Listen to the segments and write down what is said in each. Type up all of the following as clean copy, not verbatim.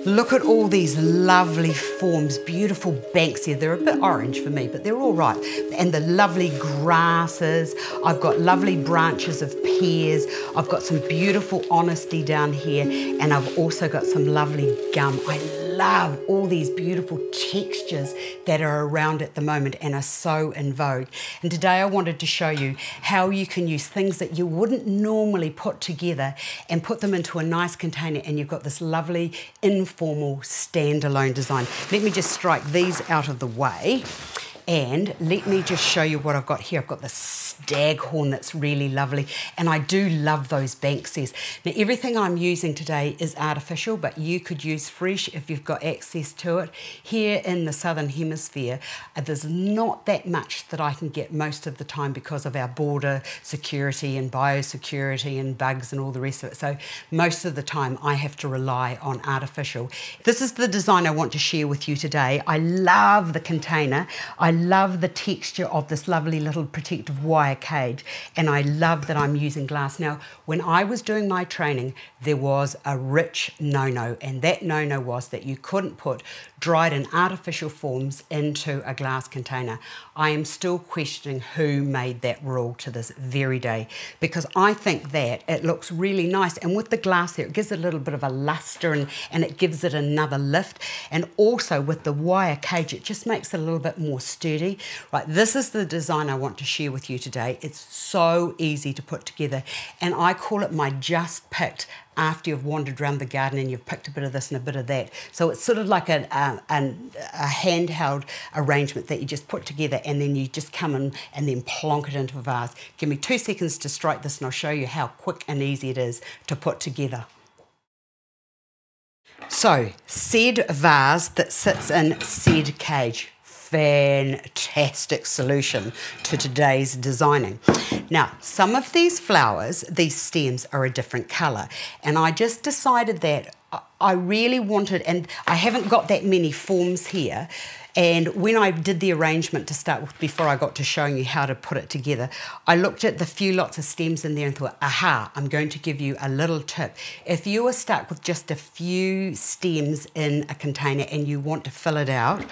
Look at all these lovely forms, beautiful Banksia. They're a bit orange for me, but they're all right. And the lovely grasses. I've got lovely branches of pears. I've got some beautiful honesty down here. And I've also got some lovely gum. I love all these beautiful textures that are around at the moment and are so in vogue. And today I wanted to show you how you can use things that you wouldn't normally put together and put them into a nice container, and you've got this lovely informal standalone design. Let me just strike these out of the way. And let me just show you what I've got here. I've got the Staghorn that's really lovely, and I do love those Banksias. Now everything I'm using today is artificial, but you could use fresh if you've got access to it. Here in the Southern Hemisphere, there's not that much that I can get most of the time because of our border security and biosecurity and bugs and all the rest of it. So most of the time I have to rely on artificial. This is the design I want to share with you today. I love the container. I love the texture of this lovely little protective wire cage, and I love that I'm using glass. Now, when I was doing my training, there was a rich no-no, and that no-no was that you couldn't put dried and artificial forms into a glass container. I am still questioning who made that rule to this very day, because I think that it looks really nice, and with the glass there, it gives it a little bit of a luster, and it gives it another lift, and also with the wire cage, it just makes it a little bit more sturdy. Right, this is the design I want to share with you today. It's so easy to put together, and I call it my just picked after you've wandered around the garden and you've picked a bit of this and a bit of that. So it's sort of like a handheld arrangement that you just put together, and then you just come in and then plonk it into a vase. Give me 2 seconds to strike this and I'll show you how quick and easy it is to put together. So, said vase that sits in said cage. Fantastic solution to today's designing. Now, some of these flowers, these stems, are a different colour, and I just decided that I really wanted, and I haven't got that many forms here, and when I did the arrangement to start with, before I got to showing you how to put it together, I looked at the few lots of stems in there and thought, aha, I'm going to give you a little tip. If you are stuck with just a few stems in a container and you want to fill it out,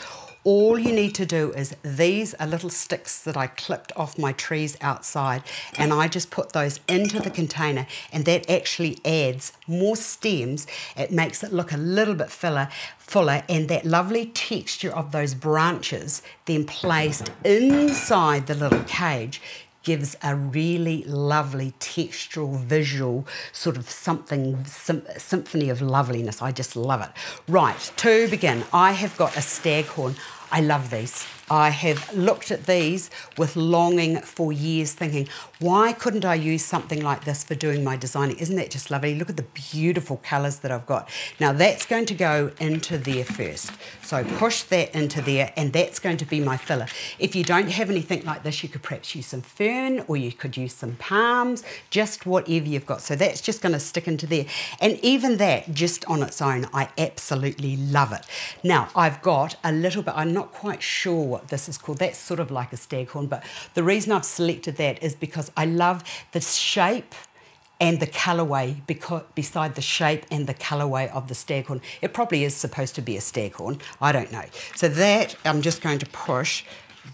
all you need to do is, these are little sticks that I clipped off my trees outside, and I just put those into the container, and that actually adds more stems. It makes it look a little bit fuller, and that lovely texture of those branches then placed inside the little cage gives a really lovely textural, visual, sort of something, symphony of loveliness. I just love it. Right, to begin, I have got a Staghorn. I love these. I have looked at these with longing for years, thinking, why couldn't I use something like this for doing my designing? Isn't that just lovely? Look at the beautiful colours that I've got. Now that's going to go into there first. So push that into there, and that's going to be my filler. If you don't have anything like this, you could perhaps use some fern, or you could use some palms, just whatever you've got. So that's just going to stick into there. And even that, just on its own, I absolutely love it. Now, I've got a little bit, I'm not quite sure what this is called. That's sort of like a Staghorn, but the reason I've selected that is because I love the shape and the colourway, beside the shape and the colourway of the Staghorn. It probably is supposed to be a Staghorn, I don't know. So that I'm just going to push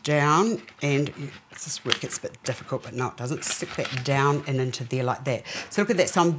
down, and this is where it gets a bit difficult, but no, it doesn't. Stick that down and into there like that. So look at that. So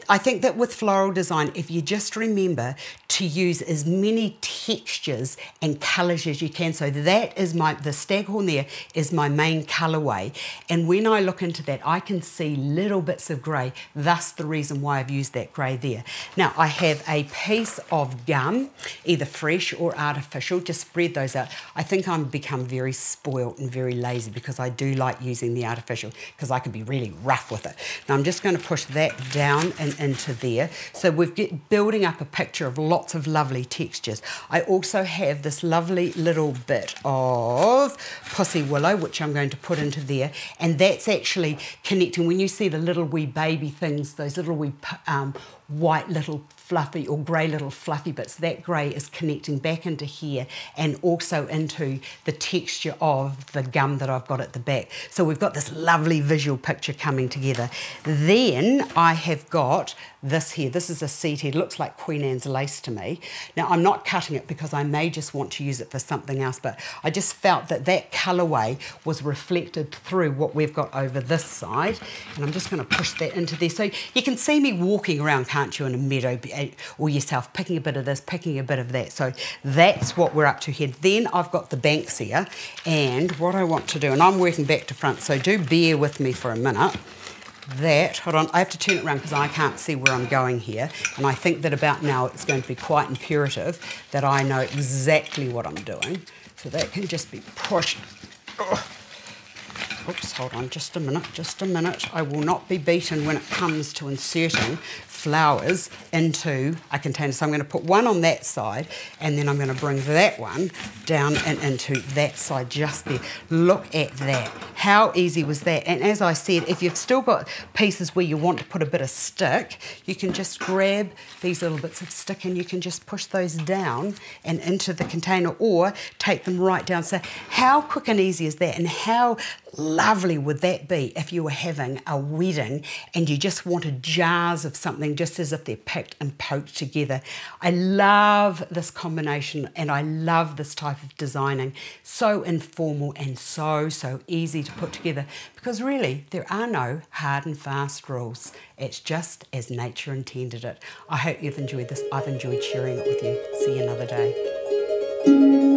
I think that with floral design, if you just remember to use as many textures and colours as you can. So that is the Staghorn there is my main colourway. And when I look into that, I can see little bits of grey, thus the reason why I've used that grey there. Now, I have a piece of gum, either fresh or artificial. Just spread those out. I think I've become very spoilt and very lazy, because I do like using the artificial, because I can be really rough with it. Now I'm just going to push that down and into there. So we're building up a picture of lots of lovely textures. I also have this lovely little bit of Twisty Willow, which I'm going to put into there, and that's actually connecting. When you see the little wee baby things, those little wee white little fluffy or grey little fluffy bits. That grey is connecting back into here and also into the texture of the gum that I've got at the back. So we've got this lovely visual picture coming together. Then I have got this here. This is a seed head. Looks like Queen Anne's lace to me. Now I'm not cutting it because I may just want to use it for something else, but I just felt that that colourway was reflected through what we've got over this side. And I'm just going to push that into there. So you can see me walking around, can't you, in a meadow or yourself, picking a bit of this, picking a bit of that. So that's what we're up to here. Then I've got the Banksia, and what I want to do, and I'm working back to front, so do bear with me for a minute. Hold on, I have to turn it around because I can't see where I'm going here, and I think that about now it's going to be quite imperative that I know exactly what I'm doing. So that can just be pushed. Oops, hold on, just a minute. I will not be beaten when it comes to inserting flowers into a container. So I'm going to put one on that side, and then I'm going to bring that one down and into that side just there. Look at that. How easy was that? And as I said, if you've still got pieces where you want to put a bit of stick, you can just grab these little bits of stick and you can just push those down and into the container, or take them right down. So how quick and easy is that? And how lovely would that be if you were having a wedding and you just wanted jars of something just as if they're picked and poked together. I love this combination, and I love this type of designing. So informal and so easy to put together, because really there are no hard and fast rules. It's just as nature intended it. I hope you've enjoyed this. I've enjoyed sharing it with you. See you another day.